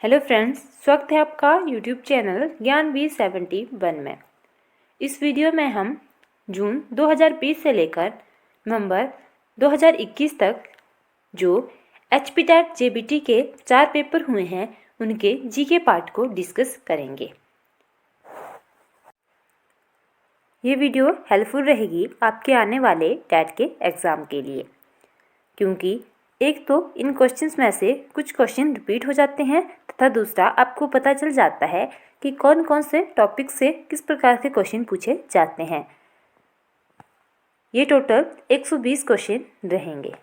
Hello friends, स्वागत है आपका यूट्यूब चैनल ज्ञान V71 में। इस वीडियो में हम जून 2020 से लेकर नवंबर 2021 तक जो HPTET JBT के 4 पेपर हुए हैं उनके जीके पार्ट को डिस्कस करेंगे। ये वीडियो हेल्पफुल रहेगी आपके आने वाले टेट के एग्ज़ाम के लिए, क्योंकि एक तो इन क्वेश्चंस में से कुछ क्वेश्चन रिपीट हो जाते हैं तथा दूसरा आपको पता चल जाता है कि कौन कौन से टॉपिक से किस प्रकार के क्वेश्चन पूछे जाते हैं। ये टोटल 120 क्वेश्चन रहेंगे।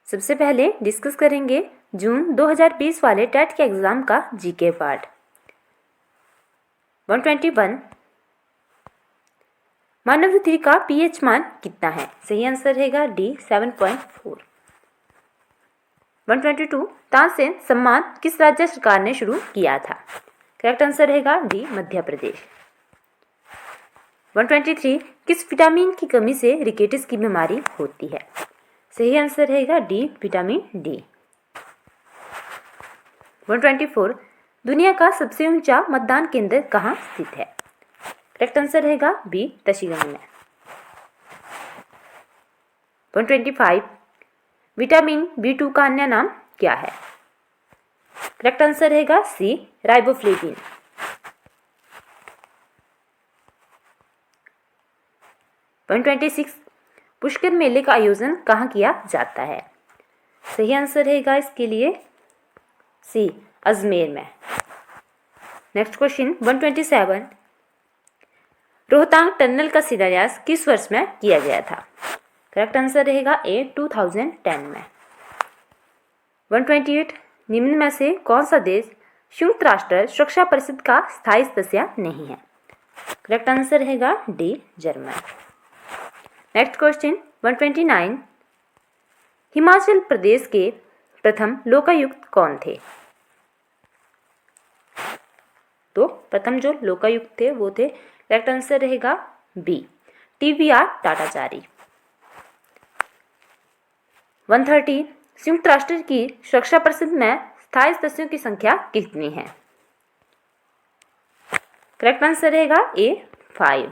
सबसे पहले डिस्कस करेंगे जून 2020 वाले टेट के एग्ज़ाम का जीके पार्ट। 121 मानव रुधिर का पीएच मान कितना है? सही आंसर रहेगा डी 7.4। 122 तानसेन सम्मान किस राज्य सरकार ने शुरू किया था? करेक्ट आंसर रहेगा डी मध्य प्रदेश। 123 किस विटामिन की कमी से रिकेटिस की बीमारी होती है? सही आंसर रहेगा डी विटामिन डी। 124 दुनिया का सबसे ऊंचा मतदान केंद्र कहाँ स्थित है? करेक्ट आंसर रहेगा बी तशिगंग में। 125 विटामिन B2 का अन्य नाम क्या है? करेक्ट आंसर रहेगा सी राइबोफ्लेविन। 126 पुष्कर मेले का आयोजन कहाँ किया जाता है? सही आंसर रहेगा इसके लिए सी अजमेर में। नेक्स्ट क्वेश्चन 127 रोहतांग टनल का शिलान्यास किस वर्ष में किया गया था? करेक्ट आंसर रहेगा ए 2010 में। 128 निम्न में से कौन सा देश संयुक्त राष्ट्र सुरक्षा परिषद का स्थायी सदस्य नहीं है? करेक्ट आंसर रहेगा D German. Next question 129 Himachal Pradesh के प्रथम लोकायुक्त कौन थे? तो प्रथम जो लोकायुक्त थे वो थे, करेक्ट आंसर रहेगा बी TBR टाटाचारी। 130 संयुक्त राष्ट्र की सुरक्षा परिषद में स्थायी सदस्यों की संख्या कितनी है? करेक्ट आंसर रहेगा ए 5।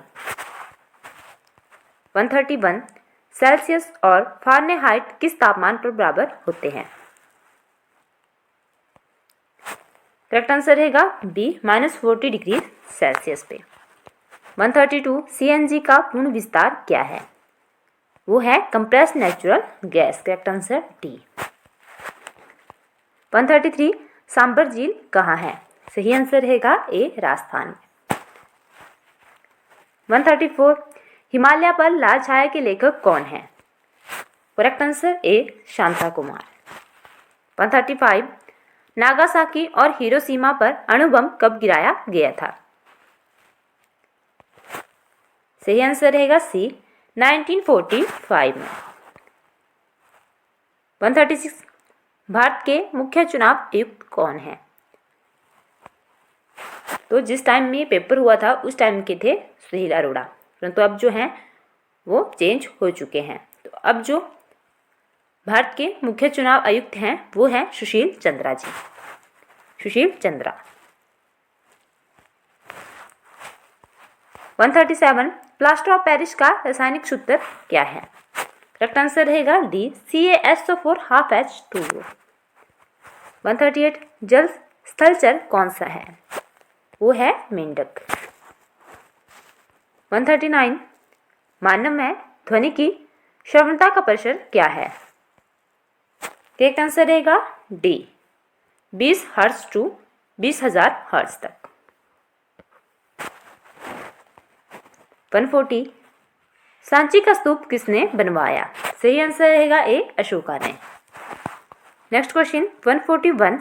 131 सेल्सियस और फारेनहाइट किस तापमान पर बराबर होते हैं? करेक्ट आंसर रहेगा बी -40 डिग्री सेल्सियस पे। 132 CNG का पूर्ण विस्तार क्या है? वो है compressed natural gas. Correct answer D. 133 Sambhar झील कहाँ है? सही आंसर रहेगा ए राजस्थान में। 134 हिमालय पर लाल छाया के लेखक कौन है? Correct answer A Shanta Kumar. 135 Nagasaki और हिरोशिमा पर अणुबम कब गिराया गया था? सही आंसर रहेगा सी 1945 में। 136 भारत के मुख्य चुनाव आयुक्त कौन है? तो जिस टाइम में पेपर हुआ था उस टाइम के थे सुनील अरोड़ा, परंतु अब जो हैं वो चेंज हो चुके हैं। तो अब जो भारत के मुख्य चुनाव आयुक्त हैं वो हैं सुशील चंद्रा जी। Sushil Chandra. 137 plaster of Paris का रासायनिक सूत्र क्या है? करेक्ट आंसर रहेगा डी CaSO4 2H2O। 138 जल स्थलचर कौन सा है? वो है मेंढक। 139 मानव में ध्वनि की श्रवणता का परिसर क्या है? करेक्ट आंसर रहेगा डी 20 हर्ट्ज टू 20,000 हर्ट्ज तक। 140 सांची का स्तूप किसने बनवाया? सही आंसर रहेगा ए अशोका ने। नेक्स्ट क्वेश्चन 141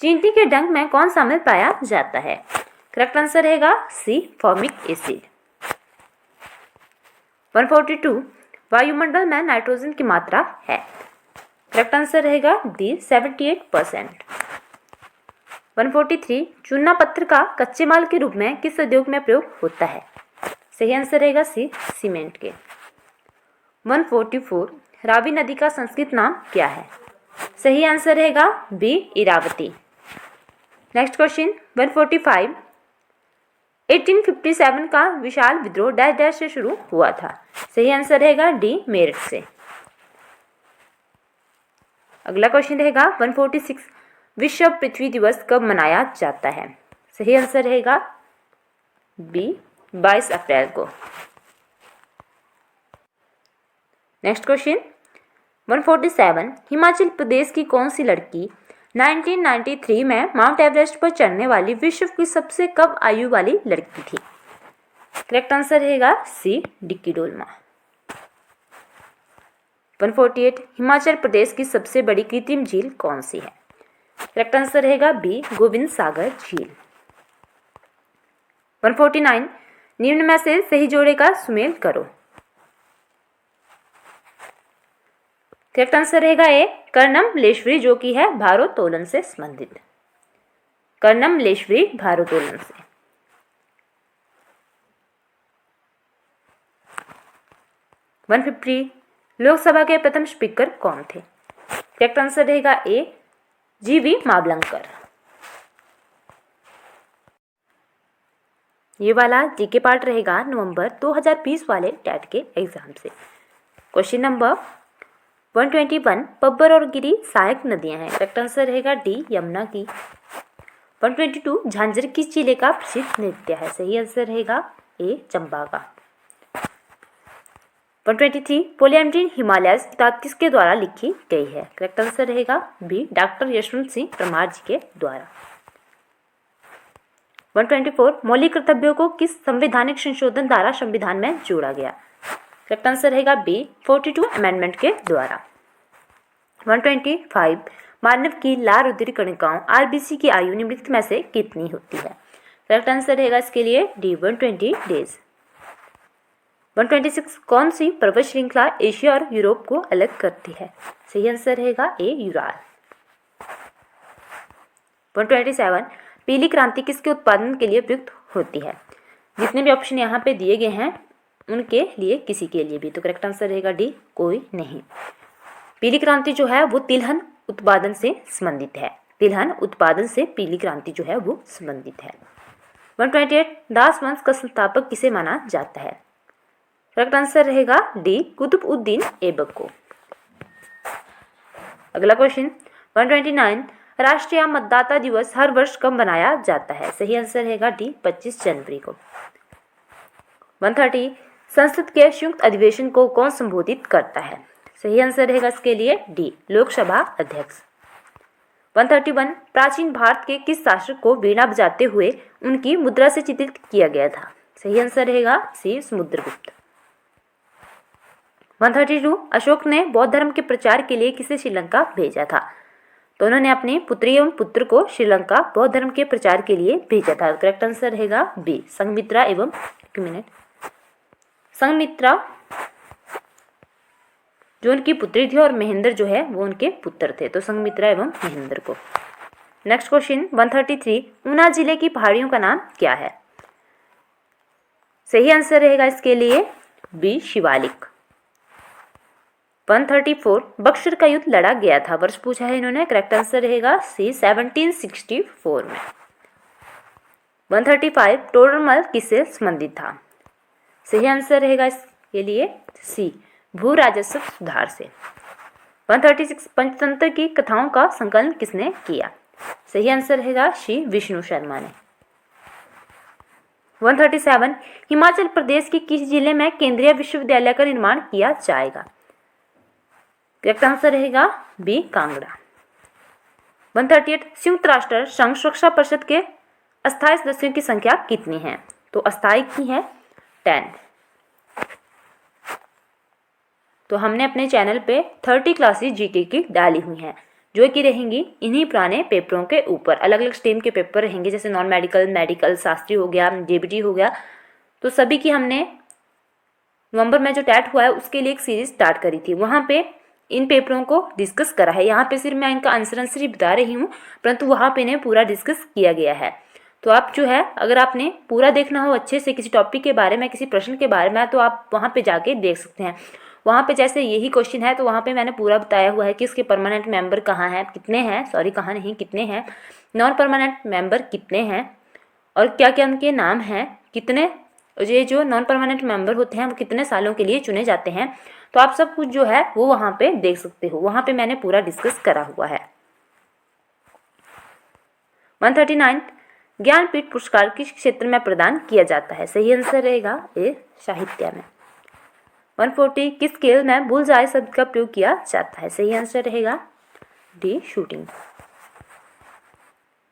चींटी के डंक में कौन सा अम्ल पाया जाता है? करेक्ट आंसर रहेगा सी फॉर्मिक एसिड। 142 वायुमंडल में नाइट्रोजन की मात्रा है? करेक्ट आंसर रहेगा डी 78%। 143 चूना पत्थर का कच्चे माल के रूप में किस उद्योग में प्रयोग होता है? सही आंसर रहेगा सी सीमेंट के। 144 रावी नदी का संस्कृत नाम क्या है? सही आंसर रहेगा बी इरावती। नेक्स्ट क्वेश्चन 145, 1857 का विशाल विद्रोह डैश डैश से शुरू हुआ था। सही आंसर रहेगा डी मेरठ से। अगला क्वेश्चन रहेगा 146, विश्व पृथ्वी दिवस कब मनाया जाता है। सही आंसर रहेगा बी 22 अप्रैल को। नेक्स्ट क्वेश्चन 147, हिमाचल प्रदेश की कौन सी लड़की 1993 में माउंट एवरेस्ट पर चढ़ने वाली विश्व की सबसे कम आयु वाली लड़की थी। करेक्ट आंसर रहेगा सी डिक्की डोलमा। 148, हिमाचल प्रदेश की सबसे बड़ी कृत्रिम झील कौन सी है। करेक्ट आंसर रहेगा बी गोविंद सागर झील। 149, निम्न में से सही जोड़े का सुमेल करो। करेक्ट आंसर रहेगा ए कर्णमलेश्वरी, जो कि है भारोत्तोलन से संबंधित। कर्णमलेश्वरी भारोत्तोलन से। 150, लोकसभा के प्रथम स्पीकर कौन थे। करेक्ट आंसर रहेगा ए जीवी मावलंकर। ये वाला जीके पार्ट रहेगा नवंबर 2020 वाले टैट के एग्जाम से। क्वेश्चन नंबर 121, पब्बर और गिरी सहायक नदियां हैं। करेक्ट आंसर रहेगा डी यमुना की। 122, झांझर किस जिले का प्रसिद्ध नृत्य है। सही आंसर रहेगा ए चंबा का। 123, पोलियमड्रीन हिमालयस किताब किसके द्वारा लिखी गई है। करेक्ट आंसर रहेगा बी डॉक्टर यशवंत सिंह परमार जी के द्वारा। 124, मौलिक कर्तव्यों को किस संवैधानिक संशोधन द्वारा संविधान में जोड़ा गया। करेक्ट आंसर रहेगा बी 42 अमेंडमेंट के द्वारा। 125, मानव की लाल रुधिर कणिकाओं आरबीसी की आयु निम्नलिखित में से कितनी होती है। करेक्ट आंसर रहेगा इसके लिए डी 120 डेज। 126, कौन सी पर्वत श्रृंखला एशिया और यूरोप को अलग करती है। सही आंसर रहेगा ए यूराल। 127, पीली क्रांति किसके उत्पादन के लिए प्रयुक्त होती है। जितने भी ऑप्शन यहाँ पे दिए गए हैं उनके लिए किसी के लिए भी, तो करेक्ट आंसर रहेगा डी कोई नहीं। पीली क्रांति जो है वो तिलहन उत्पादन से संबंधित है। तिलहन उत्पादन से पीली क्रांति जो है वो संबंधित है। 128, दास वंश का संस्थापक किसे माना जाता है। करेक्ट आंसर रहेगा डी कुतुबउद्दीन ऐबक को। अगला क्वेश्चन 129, राष्ट्रीय मतदाता दिवस हर वर्ष कब मनाया जाता है। सही आंसर रहेगा डी 25 जनवरी को। 130, संसद के संयुक्त अधिवेशन को कौन संबोधित करता है। सही आंसर रहेगा इसके लिए डी लोकसभा अध्यक्ष। 131, प्राचीन भारत के किस शासक को वीणा बजाते हुए उनकी मुद्रा से चित्रित किया गया था। सही आंसर रहेगा सी समुद्रगुप्त। 132, अशोक ने बौद्ध धर्म के प्रचार के लिए किसे श्रीलंका भेजा था। तो उन्होंने अपनी पुत्री एवं पुत्र को श्रीलंका बौद्ध धर्म के प्रचार के लिए भेजा था। करेक्ट आंसर रहेगा बी संघमित्रा एवं संघमित्रा जो उनकी पुत्री थी और महेंद्र जो है वो उनके पुत्र थे, तो संघमित्रा एवं महेंद्र को। नेक्स्ट क्वेश्चन 133, ऊना जिले की पहाड़ियों का नाम क्या है। सही आंसर रहेगा इसके लिए बी शिवालिक। 134, बक्सर का युद्ध लड़ा गया था, वर्ष पूछा है इन्होंने। करेक्ट आंसर रहेगा सी 1764 में। 135, टोडरमल किससे संबंधित था। सही आंसर रहेगा इसके लिए सी भू राजस्व सुधार से। 136, पंचतंत्र की कथाओं का संकलन किसने किया। सही आंसर रहेगा सी विष्णु शर्मा ने। 137, हिमाचल प्रदेश के किस जिले में केंद्रीय विश्वविद्यालय का निर्माण किया जाएगा। करेक्ट आंसर रहेगा बी कांगड़ा। 138, संयुक्त राष्ट्र संघ सुरक्षा परिषद के अस्थायी सदस्यों की संख्या कितनी है। तो अस्थायी की है 10। तो हमने अपने चैनल पे 30 क्लासेस जीके की डाली हुई हैं जो कि रहेंगी इन्हीं पुराने पेपरों के ऊपर। अलग अलग स्ट्रीम के पेपर रहेंगे, जैसे नॉन मेडिकल, मेडिकल, शास्त्री हो गया, जेबीटी हो गया। तो सभी की हमने नवंबर में जो टैट हुआ है उसके लिए एक सीरीज स्टार्ट करी थी, वहाँ पे इन पेपरों को डिस्कस करा है। यहाँ पे सिर्फ मैं इनका आंसर बता रही हूँ, परंतु वहाँ पे इन्हें पूरा डिस्कस किया गया है। तो आप जो है अगर आपने पूरा देखना हो अच्छे से किसी टॉपिक के बारे में, किसी प्रश्न के बारे में, तो आप वहाँ पे जाके देख सकते हैं। वहाँ पे जैसे यही क्वेश्चन है तो वहाँ पे मैंने पूरा बताया हुआ है कि इसके परमानेंट मेंबर कहाँ हैं, कितने हैं, सॉरी कहाँ नहीं कितने हैं, नॉन परमानेंट मेंबर कितने हैं और क्या क्या उनके नाम हैं, कितने ये जो नॉन परमानेंट मेंबर होते हैं वो कितने सालों के लिए चुने जाते हैं। तो आप सब कुछ जो है वो वहाँ पे देख सकते हो, वहाँ पे मैंने पूरा डिस्कस करा हुआ है। 139 ज्ञानपीठ पुरस्कार किस क्षेत्र में प्रदान किया जाता है? सही आंसर रहेगा ए साहित्य में। 140 किस खेल में बुलजाई शब्द का प्रयोग किया जाता है? सही आंसर रहेगा डी शूटिंग।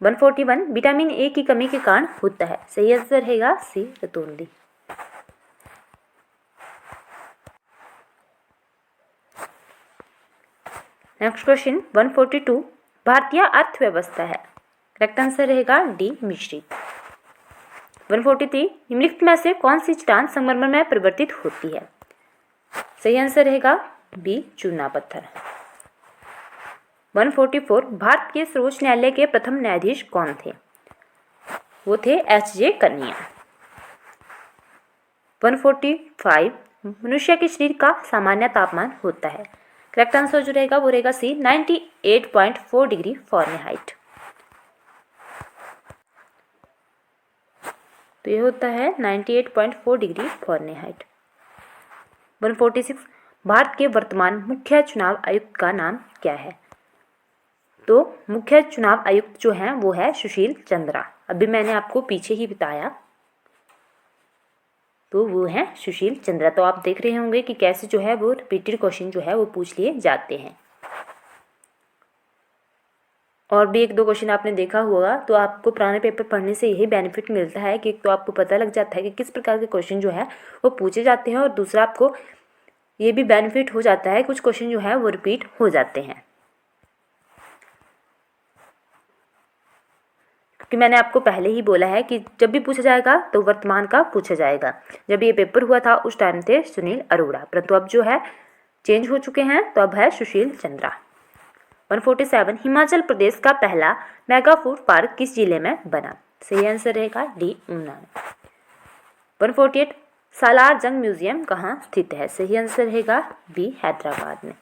141 विटामिन ए की कमी के कारण होता है? सही आंसर रहेगा सी रतौंधी। नेक्स्ट क्वेश्चन 142 भारतीय अर्थव्यवस्था है? करेक्ट आंसर रहेगा डी मिश्रित। 143 निम्नलिखित में से कौन सी चट्टान संगमरमर में परिवर्तित होती है? सही आंसर रहेगा बी चूना पत्थर। 144 भारत के सर्वोच्च न्यायालय के प्रथम न्यायाधीश कौन थे? वो थे एच.जे. कन्या। 145 मनुष्य के शरीर का सामान्य तापमान होता है? करेक्ट आंसर जो रहेगा वो रहेगा सी 98.4 डिग्री फ़ारेनहाइट। तो ये होता है 98.4 डिग्री फ़ारेनहाइट। 146 भारत के वर्तमान मुख्य चुनाव आयुक्त का नाम क्या है? तो मुख्य चुनाव आयुक्त जो हैं वो है सुशील चंद्रा। अभी मैंने आपको पीछे ही बताया, तो वो हैं सुशील चंद्रा। तो आप देख रहे होंगे कि कैसे जो है वो रिपीटेड क्वेश्चन जो है वो पूछ लिए जाते हैं। और भी एक दो क्वेश्चन आपने देखा होगा, तो आपको पुराने पेपर पढ़ने से यही बेनिफिट मिलता है कि एक तो आपको पता लग जाता है कि किस प्रकार के क्वेश्चन जो है वो पूछे जाते हैं, और दूसरा आपको ये भी बेनिफिट हो जाता है कुछ क्वेश्चन जो है वो रिपीट हो जाते हैं। क्योंकि मैंने आपको पहले ही बोला है कि जब भी पूछा जाएगा तो वर्तमान का पूछा जाएगा। जब ये पेपर हुआ था उस टाइम थे सुनील अरोड़ा, परंतु अब जो है चेंज हो चुके हैं, तो अब है सुशील चंद्रा। 147 हिमाचल प्रदेश का पहला मेगा फूड पार्क किस जिले में बना? सही आंसर रहेगा डी ऊना में। 148 सालार जंग म्यूजियम कहाँ स्थित है? सही आंसर रहेगा बी हैदराबाद में।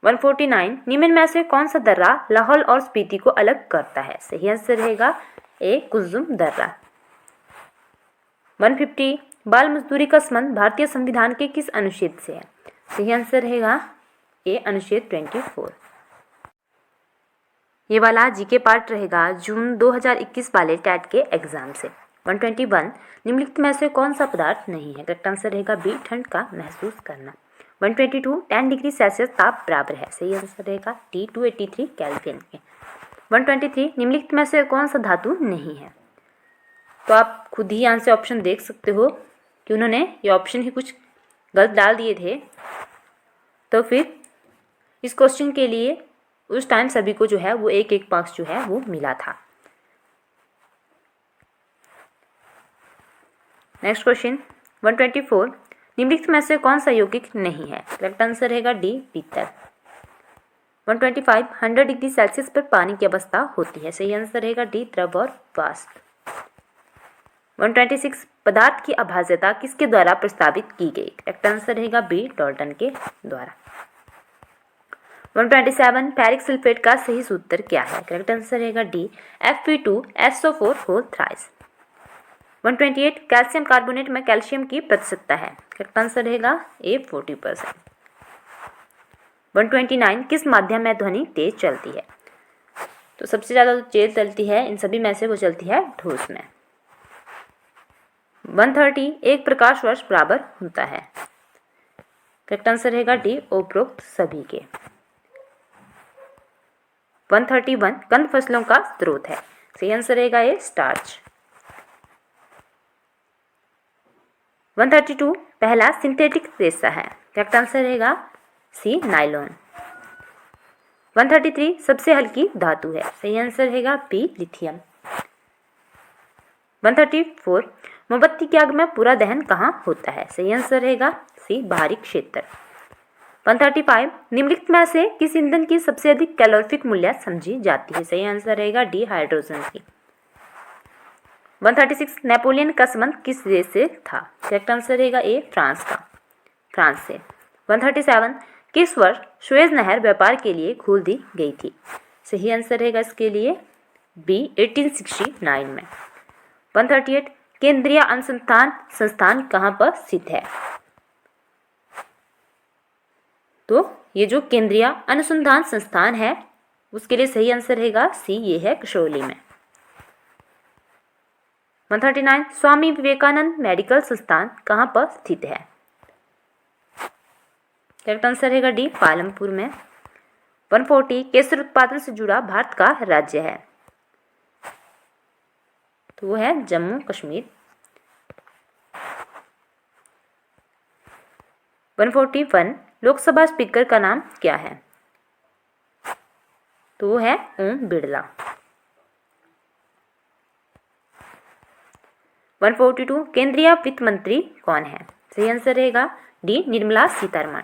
149 निम्न में से कौन सा दर्रा लाहौल और स्पीति को अलग करता है? सही आंसर रहेगा ए कुज्जुम दर्रा। 150 बाल मजदूरी का संबंध भारतीय संविधान के किस अनुच्छेद से है? सही आंसर रहेगा ए अनुच्छेद 24। ये वाला जीके पार्ट रहेगा जून 2021 वाले टैट के एग्जाम से। 121 निम्नलिखित में से कौन सा पदार्थ नहीं है? करेक्ट आंसर रहेगा बी ठंड का महसूस करना। 122 10 डिग्री सेल्सियस ताप बराबर है? सही आंसर रहेगा टी 283 केल्विन के। 123 निम्नलिखित में से कौन सा धातु नहीं है? तो आप खुद ही यहाँ से ऑप्शन देख सकते हो कि उन्होंने ये ऑप्शन ही कुछ गलत डाल दिए थे, तो फिर इस क्वेश्चन के लिए उस टाइम सभी को जो है वो एक एक मार्क्स जो है वो मिला था। नेक्स्ट क्वेश्चन 124 निम्नलिखित में से कौन सा यौगिक नहीं है? करेक्ट आंसर रहेगा डी पीतल। 125 100 डिग्री सेल्सियस पर पानी की अवस्था होती है? सही आंसर रहेगा डी द्रव और वाष्प। 126 पदार्थ की अभाज्यता किसके द्वारा प्रस्तावित की गई? करेक्ट आंसर रहेगा बी डॉल्टन के द्वारा। 127 फेरिक सल्फेट का सही सूत्र क्या है? करेक्ट आंसर रहेगा D Fe2SO4 whole thrice. 128 calcium carbonate में कैल्शियम की प्रतिशतता है? करेक्ट आंसर रहेगा ए 40%। 129 किस माध्यम में ध्वनि तेज चलती है? तो सबसे ज़्यादा जो तेज चलती है इन सभी में से वो चलती है ठोस में। 130 एक प्रकाश वर्ष बराबर होता है? करेक्ट आंसर रहेगा डी उपरोक्त सभी के। 131 कंद फसलों का स्रोत है? सही आंसर रहेगा ए स्टार्च। 132 पहला सिंथेटिक रेशा है? करेक्ट आंसर रहेगा सी नायलॉन। 133 सबसे हल्की धातु है? सही आंसर रहेगा बी लिथियम। 134 मोमबत्ती की आग में पूरा दहन कहाँ होता है? सही आंसर रहेगा सी बाहरी क्षेत्र। 135 निम्नलिखित में से किस ईंधन की सबसे अधिक कैलोरीफिक मूल्य समझी जाती है? सही आंसर रहेगा डी हाइड्रोजन की। 136 नेपोलियन का संबंध किस देश से था? करेक्ट आंसर रहेगा ए फ्रांस का। फ्रांस से। 137 किस वर्ष सुएज नहर व्यापार के लिए खोल दी गई थी? सही आंसर रहेगा इसके लिए बी 1869 में। 138 केंद्रीय अनुसंधान संस्थान कहाँ पर स्थित है? तो ये जो केंद्रीय अनुसंधान संस्थान है उसके लिए सही आंसर रहेगा सी, ये है कसौली में। 139 स्वामी विवेकानंद मेडिकल संस्थान कहाँ पर स्थित है? करेक्ट आंसर रहेगा डी, पालमपुर में। 140 केसर उत्पादन से जुड़ा भारत का राज्य है? तो वो है जम्मू कश्मीर। 141 लोकसभा स्पीकर का नाम क्या है? तो वो है ओम बिरला। 142 केंद्रीय वित्त मंत्री कौन है? सही आंसर रहेगा डी, निर्मला सीतारमण।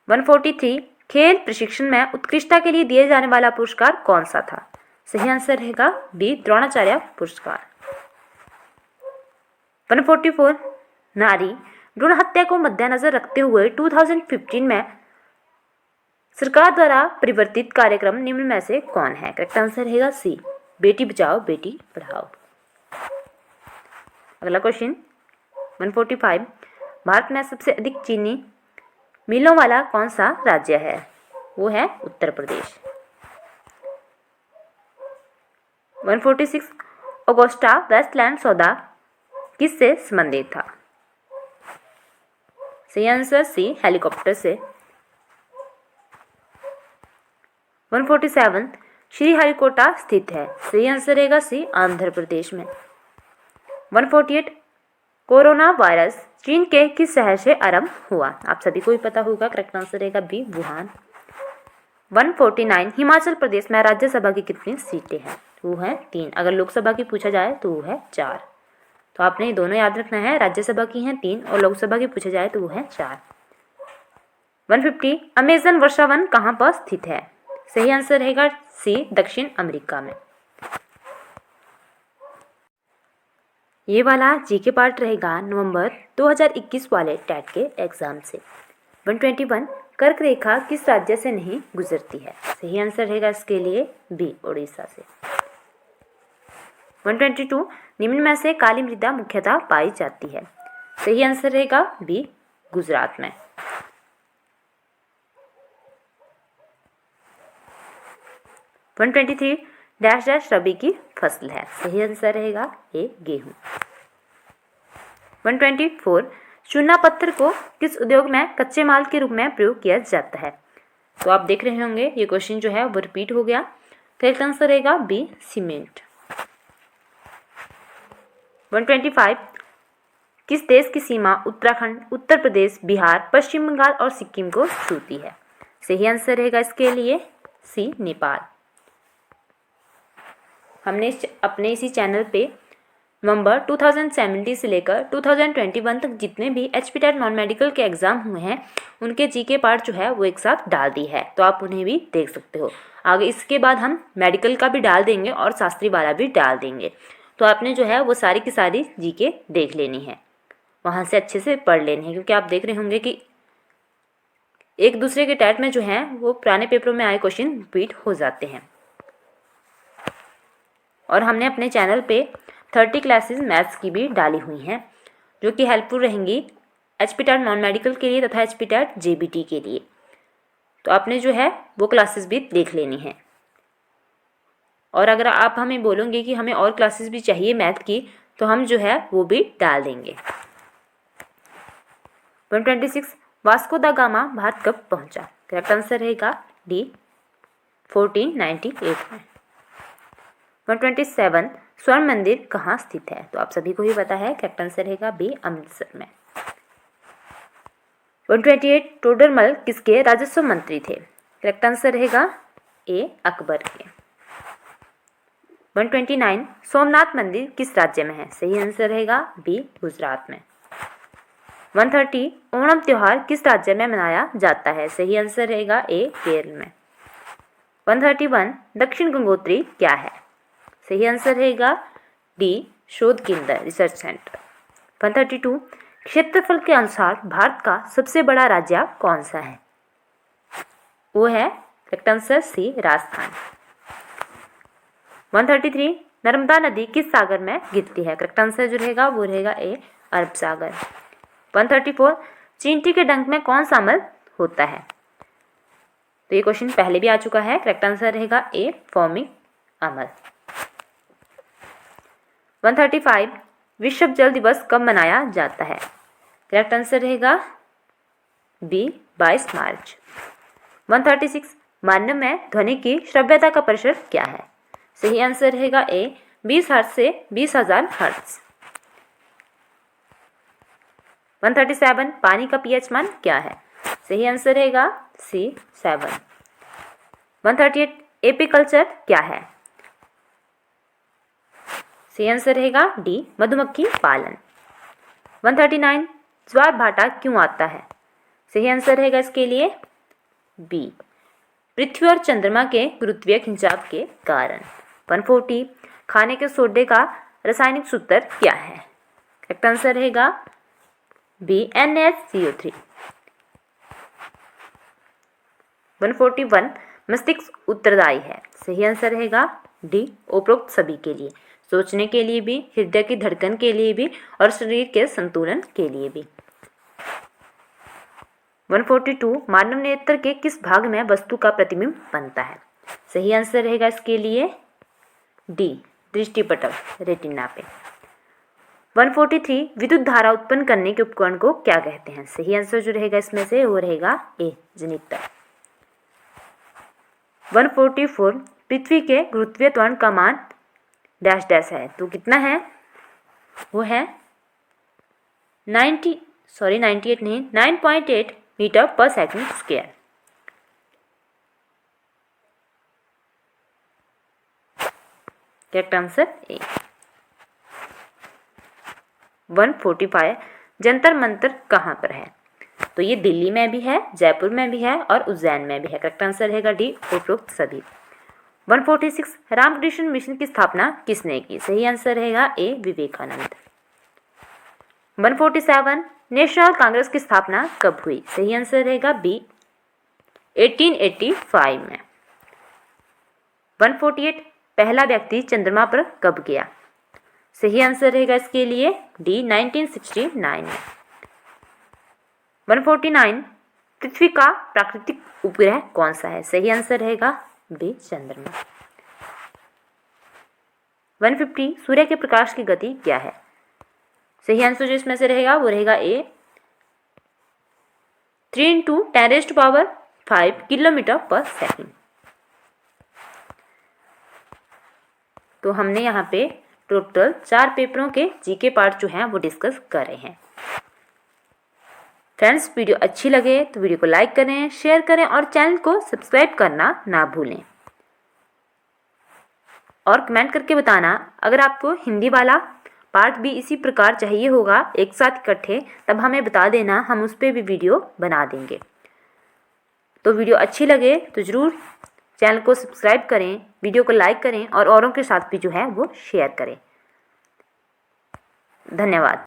143 खेल प्रशिक्षण में उत्कृष्टता के लिए दिए जाने वाला पुरस्कार कौन सा था? सही आंसर रहेगा डी, द्रोणाचार्य पुरस्कार। 144 नारी भ्रूण हत्या को मद्देनजर रखते हुए 2015 में सरकार द्वारा परिवर्तित कार्यक्रम निम्न में से कौन है? करेक्ट आंसर रहेगा सी, बेटी बचाओ बेटी पढ़ाओ। अगला क्वेश्चन 145 भारत में सबसे अधिक चीनी मिलों वाला कौन सा राज्य है? वो है उत्तर प्रदेश। 146 ऑगस्टा वेस्टलैंड सौदा किससे संबंधित था? सही आंसर सी, हेलीकॉप्टर से। 147 श्रीहरिकोटा स्थित है? सही आंसर रहेगा सी, आंध्र प्रदेश में। 148 कोरोना वायरस चीन के किस शहर से आरंभ हुआ? आप सभी को ही पता होगा, करेक्ट आंसर रहेगा बी, वुहान। 149 हिमाचल प्रदेश में राज्यसभा की कितनी सीटें हैं? वो है 3। अगर लोकसभा की पूछा जाए तो वो है 4। तो आपने दोनों याद रखना है, राज्यसभा की हैं 3 और लोकसभा की पूछा जाए तो वो है 4। 150 अमेजन वर्षा वन कहाँ पर स्थित है? सही आंसर रहेगा सी, दक्षिण अमेरिका में। ये वाला जीके पार्ट रहेगा नवंबर 2021 वाले टेट के एग्जाम से। 121 कर्क रेखा किस राज्य से नहीं गुजरती है? सही आंसर रहेगा इसके लिए बी, उड़ीसा से। 122 निम्न में से काली मृदा मुख्यतः पाई जाती है? सही आंसर रहेगा बी, गुजरात में। 123 डैश डैश रबी की फसल है? सही आंसर रहेगा ए, गेहूं। 124 चूना पत्थर को किस उद्योग में कच्चे माल के रूप में प्रयोग किया जाता है? तो आप देख रहे होंगे ये क्वेश्चन जो है वो रिपीट हो गया। करेक्ट आंसर रहेगा बी, सीमेंट। 125 किस देश की सीमा उत्तराखंड, उत्तर प्रदेश, बिहार, पश्चिम बंगाल और सिक्किम को छूती है? सही आंसर रहेगा इसके लिए सी, नेपाल। हमने अपने इसी चैनल पे नवंबर 2017 से लेकर 2021 तक जितने भी एचपीटेट नॉन मेडिकल के एग्ज़ाम हुए हैं उनके जीके पार्ट जो है वो एक साथ डाल दी है, तो आप उन्हें भी देख सकते हो। आगे इसके बाद हम मेडिकल का भी डाल देंगे और शास्त्री वाला भी डाल देंगे, तो आपने जो है वो सारी की सारी जीके देख लेनी है, वहाँ से अच्छे से पढ़ लेनी है, क्योंकि आप देख रहे होंगे कि एक दूसरे के टेट में जो है वो पुराने पेपरों में आए क्वेश्चन रिपीट हो जाते हैं। और हमने अपने चैनल पे 30 क्लासेस मैथ्स की भी डाली हुई हैं जो कि हेल्पफुल रहेंगी एचपीटेट नॉन मेडिकल के लिए तथा एचपीटेट जेबीटी के लिए, तो आपने जो है वो क्लासेस भी देख लेनी है। और अगर आप हमें बोलोगे कि हमें और क्लासेस भी चाहिए मैथ की, तो हम जो है वो भी डाल देंगे। 126 वास्को दा गामा भारत कब पहुंचा? करेक्ट आंसर रहेगा डी, 1498 में। 127 स्वर्ण मंदिर कहाँ स्थित है? तो आप सभी को ही पता है, करेक्ट आंसर रहेगा बी, अमृतसर में। 128 टोडरमल किसके राजस्व मंत्री थे? करेक्ट आंसर रहेगा ए, अकबर के। 129 सोमनाथ मंदिर किस राज्य में है? सही आंसर रहेगा बी, गुजरात में। 130 ओणम त्योहार किस राज्य में मनाया जाता है? सही आंसर रहेगा ए, केरल में। 131 दक्षिण गंगोत्री क्या है? सही आंसर रहेगा डी, शोध केंद्र, रिसर्च सेंटर। 132 क्षेत्रफल के अनुसार भारत का सबसे बड़ा राज्य कौन सा है? वो है correct answer C, Rajasthan. 133 Narmada नदी किस सागर में गिरती है? करेक्ट आंसर जो रहेगा वो रहेगा ए, अरब सागर। 134 चींटी के डंक में कौन सा अम्ल होता है? तो ये क्वेश्चन पहले भी आ चुका है। करेक्ट आंसर रहेगा ए, फॉर्मिक अम्ल। 135 विश्व जल दिवस कब मनाया जाता है? करेक्ट आंसर रहेगा बी, 22 मार्च। 136 मानव में ध्वनि की श्रव्यता का परिसर क्या है? सही आंसर रहेगा ए, 20 हर्ट्ज से 20,000 हर्ट्ज। 137 पानी का पीएच मान क्या है? सही आंसर रहेगा सी, 7। 138 एपीकल्चर क्या है? सही आंसर रहेगा डी, मधुमक्खी पालन। 139 ज्वार भाटा क्यों आता है? सही आंसर रहेगा इसके लिए बी, पृथ्वी और चंद्रमा के गुरुत्वीय खिंचाव के कारण। 140 खाने के सोडे का रासायनिक सूत्र क्या है? करेक्ट आंसर रहेगा बी, NaCO3। 141 मस्तिष्क उत्तरदायी है? सही आंसर रहेगा डी, उपरोक्त सभी के लिए, सोचने के लिए भी, हृदय की धड़कन के लिए भी और शरीर के संतुलन के लिए भी। 142 मानव नेत्र के किस भाग में वस्तु का प्रतिबिंब बनता है? सही आंसर रहेगा इसके लिए डी, दृष्टिपटल, रेटिना पे। 143 विद्युत धारा उत्पन्न करने के उपकरण को क्या कहते हैं? सही आंसर जो रहेगा इसमें से वो रहेगा ए, जनित्र। 144 पृथ्वी के गुरुत्वीय त्वरण का मान डैश डैश है, तो कितना है? वो है 98 नहीं, 9.8 मीटर पर second square. Correct answer A. 145 Jantar Mantar कहाँ पर है? तो ये दिल्ली में भी है, जयपुर में भी है और उज्जैन में भी है। करेक्ट आंसर रहेगा डी, उपरोक्त सभी। 146 रामकृष्ण मिशन की स्थापना किसने की? सही आंसर रहेगा ए, विवेकानंद। 147 नेशनल कांग्रेस की स्थापना कब हुई? सही आंसर रहेगा बी, 1885 में। 148 पहला व्यक्ति चंद्रमा पर कब गया? सही आंसर रहेगा इसके लिए डी, 1969 में। 149 पृथ्वी का प्राकृतिक उपग्रह कौन सा है? सही आंसर रहेगा बी, चंद्रमा। 150 सूर्य के प्रकाश की गति क्या है? सही आंसर जो इसमें से रहेगा वो रहेगा ए, 3 × 10⁵ किलोमीटर पर सेकंड। तो हमने यहाँ पे टोटल 4 पेपरों के जीके पार्ट जो हैं वो डिस्कस कर रहे हैं। फ्रेंड्स, वीडियो अच्छी लगे तो वीडियो को लाइक करें, शेयर करें और चैनल को सब्सक्राइब करना ना भूलें। और कमेंट करके बताना अगर आपको हिंदी वाला पार्ट भी इसी प्रकार चाहिए होगा एक साथ इकट्ठे, तब हमें बता देना, हम उस पर भी वीडियो बना देंगे। तो वीडियो अच्छी लगे तो ज़रूर चैनल को सब्सक्राइब करें, वीडियो को लाइक करें और औरों के साथ भी जो है वो शेयर करें। धन्यवाद।